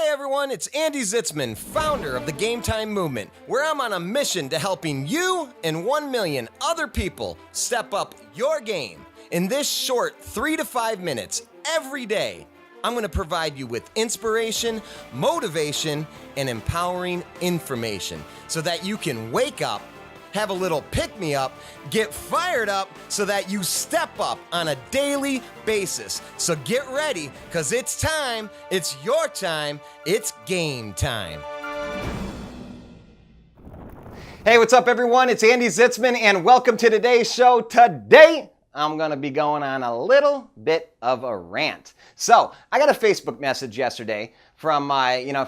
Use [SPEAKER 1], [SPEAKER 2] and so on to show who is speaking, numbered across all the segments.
[SPEAKER 1] Hi everyone, it's Andy Zitzmann, founder of the GAMETIME Movement, where I'm on a mission to helping you and 1 million other people step up your game. In this short 3 to 5 minutes every day, I'm going to provide you with inspiration, motivation, and empowering information so that you can wake up, have a little pick-me-up, get fired up so that you step up on a daily basis. So get ready, because it's time, it's your time, it's game time. Hey, what's up everyone? It's Andy Zitzmann and welcome to today's show. Today, I'm going to be going on a little bit of a rant. So, I got a Facebook message yesterday from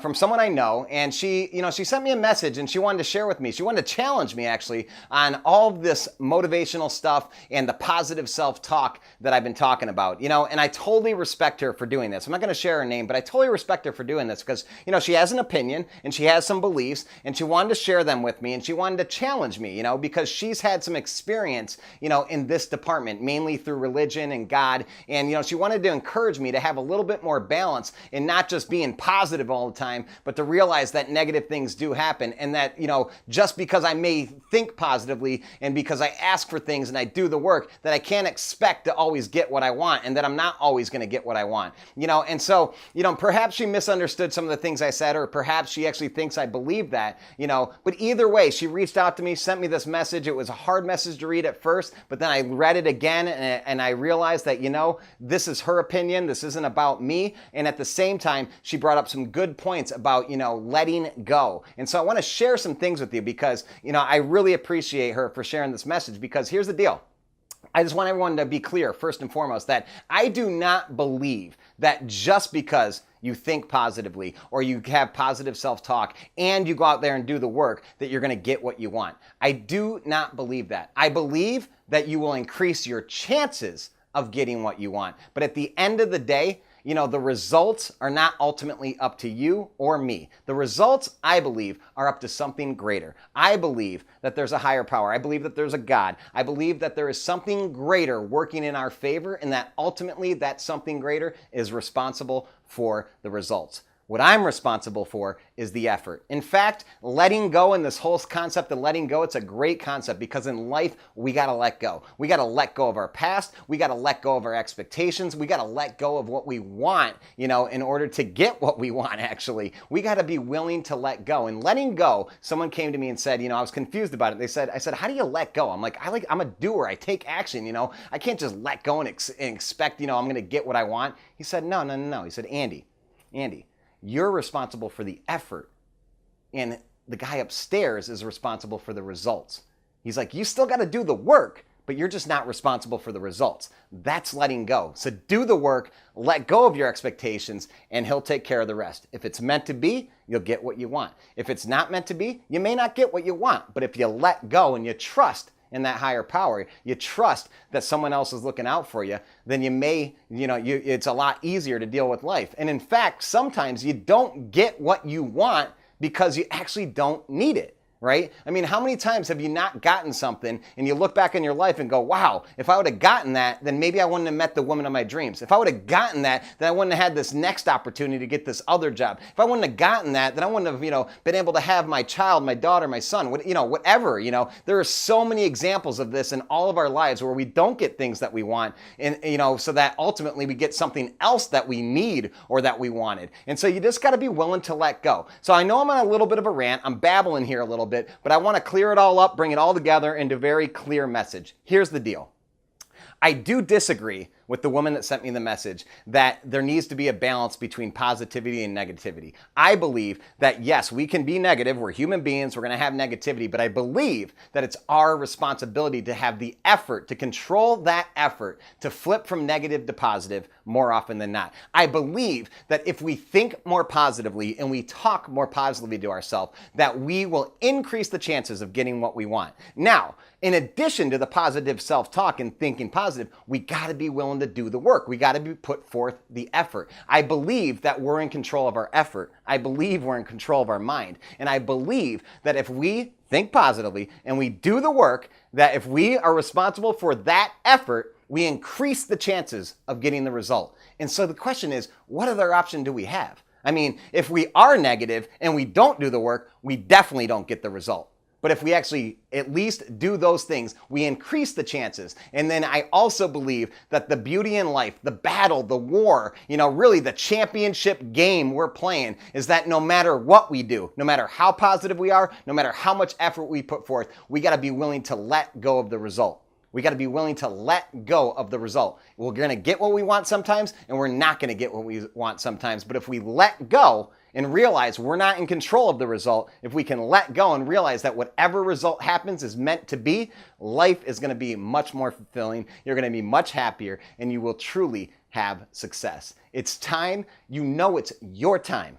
[SPEAKER 1] from someone I know, and she sent me a message and she wanted to share with me. She wanted to challenge me actually on all of this motivational stuff and the positive self-talk that I've been talking about, and I totally respect her for doing this. I'm not going to share her name, but I totally respect her for doing this because, she has an opinion and she has some beliefs and she wanted to share them with me and she wanted to challenge me, because she's had some experience, in this department, mainly through religion and God. And, she wanted to encourage me to have a little bit more balance and not just being positive all the time, but to realize that negative things do happen and that, just because I may think positively and because I ask for things and I do the work, that I can't expect to always get what I want and that I'm not always going to get what I want, and so, perhaps she misunderstood some of the things I said, or perhaps she actually thinks I believe that, but either way, she reached out to me, sent me this message. It was a hard message to read at first, but then I read it again and I realized that, this is her opinion. This isn't about me. And at the same time, she brought up some good points about, letting go. And so I want to share some things with you because, I really appreciate her for sharing this message, because here's the deal. I just want everyone to be clear, first and foremost, that I do not believe that just because you think positively or you have positive self-talk and you go out there and do the work that you're going to get what you want. I do not believe that. I believe that you will increase your chances of getting what you want. But at the end of the day, the results are not ultimately up to you or me. The results, I believe, are up to something greater. I believe that there's a higher power. I believe that there's a God. I believe that there is something greater working in our favor, and that ultimately that something greater is responsible for the results. What I'm responsible for is the effort. In fact, letting go, and this whole concept of letting go, it's a great concept, because in life, we got to let go. We got to let go of our past. We got to let go of our expectations. We got to let go of what we want, in order to get what we want, actually. We got to be willing to let go. And letting go, someone came to me and said, I was confused about it. I said, how do you let go? I'm like, I'm a doer. I take action, I can't just let go and expect, I'm going to get what I want. He said, no. He said, Andy, you're responsible for the effort, and the guy upstairs is responsible for the results. He's like, you still got to do the work, but you're just not responsible for the results. That's letting go. So do the work, let go of your expectations, and he'll take care of the rest. If it's meant to be, you'll get what you want. If it's not meant to be, you may not get what you want. But if you let go and you trust in that higher power, you trust that someone else is looking out for you, then you may, it's a lot easier to deal with life. And in fact, sometimes you don't get what you want because you actually don't need it. Right? I mean, how many times have you not gotten something and you look back in your life and go, wow, if I would have gotten that, then maybe I wouldn't have met the woman of my dreams. If I would have gotten that, then I wouldn't have had this next opportunity to get this other job. If I wouldn't have gotten that, then I wouldn't have, been able to have my child, my daughter, my son, whatever. There are so many examples of this in all of our lives where we don't get things that we want, and, so that ultimately we get something else that we need or that we wanted. And so you just got to be willing to let go. So I know I'm on a little bit of a rant. I'm babbling here a little bit, but I want to clear it all up, bring it all together into a very clear message. Here's the deal. I do disagree with the woman that sent me the message that there needs to be a balance between positivity and negativity. I believe that yes, we can be negative. We're human beings. We're going to have negativity, but I believe that it's our responsibility to have the effort, to control that effort, to flip from negative to positive more often than not. I believe that if we think more positively and we talk more positively to ourselves, that we will increase the chances of getting what we want. Now, in addition to the positive self-talk and thinking positive, we got to be willing to do the work. We got to put forth the effort. I believe that we're in control of our effort. I believe we're in control of our mind. And I believe that if we think positively and we do the work, that if we are responsible for that effort, we increase the chances of getting the result. And so the question is, what other option do we have? I mean, if we are negative and we don't do the work, we definitely don't get the result. But if we actually at least do those things, we increase the chances. And then I also believe that the beauty in life, the battle, the war, really the championship game we're playing is that no matter what we do, no matter how positive we are, no matter how much effort we put forth, we got to be willing to let go of the result. We got to be willing to let go of the result. We're going to get what we want sometimes, and we're not going to get what we want sometimes. But if we let go and realize we're not in control of the result, if we can let go and realize that whatever result happens is meant to be, life is going to be much more fulfilling. You're going to be much happier, and you will truly have success. It's time. It's your time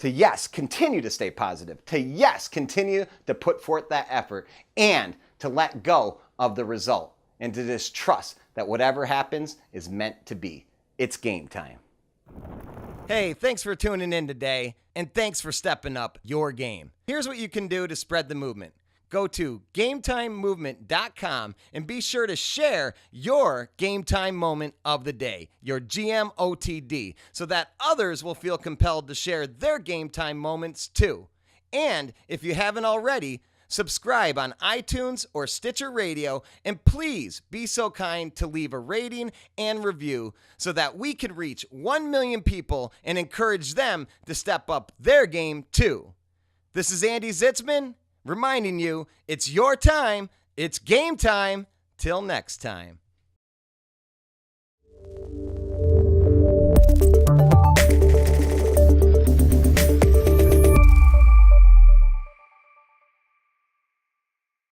[SPEAKER 1] to, yes, continue to stay positive, to, yes, continue to put forth that effort, and to let go of the result, and to just trust that whatever happens is meant to be. It's game time. Hey, thanks for tuning in today, and thanks for stepping up your game. Here's what you can do to spread the movement. Go to GAMETIMEMovement.com and be sure to share your Game Time Moment of the day, your GMOTD, so that others will feel compelled to share their Game Time moments too. And if you haven't already, subscribe on iTunes or Stitcher Radio, and please be so kind to leave a rating and review so that we can reach 1 million people and encourage them to step up their game too. This is Andy Zitzmann reminding you it's your time, it's game time. Till next time.